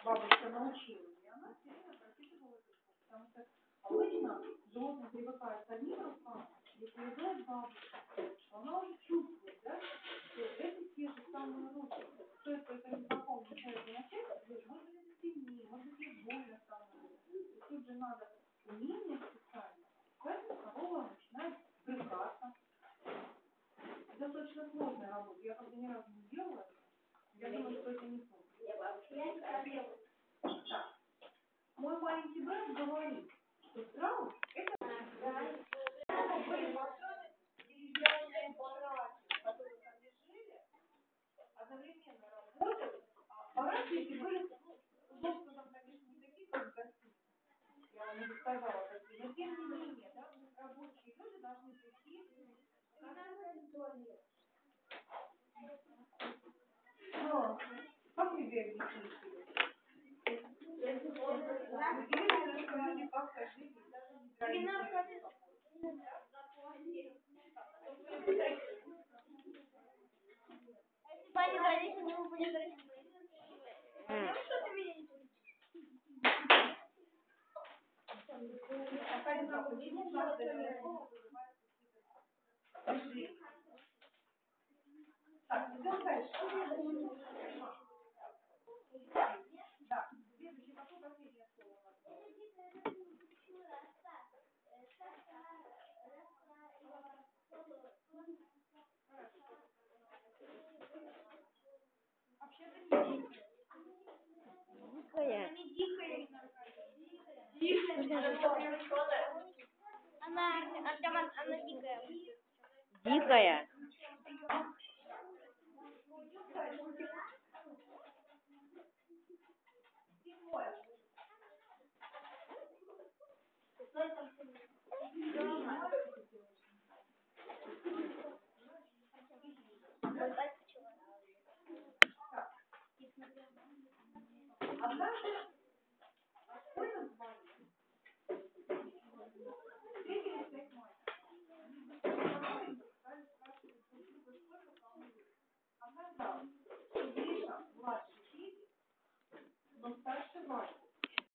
бабушка научила, и она все время прочитывала эту штуку, потому что обычно животное привыкает с одним рукам, если идет бабушка, то она уже чувствует, да, что это те же самые руки. Стоит только незнакомому человеку начать, может быть, это сильнее, может быть, ей больно становится. И тут же надо умение специально, поэтому корова начинает брыкаться. Достаточно сложная работа, я правда ни разу не делала, я думаю, что это не сложно. Так. Мой маленький брат говорит, что страус это были построены деревянные бараки, которые там решили, одновременно работали, а бараки эти были, удобства там, конечно, не такие, как в гостинице. Я вам уже сказала, какие, но тем не менее, да, рабочие люди должны прийти в туалет. Но, как вы объясните? Так, идем дальше. Да, следующий, какое последнее слово у нас? Вообще-то не дикая. Не дикая. Она дикая. Дикая. Однажды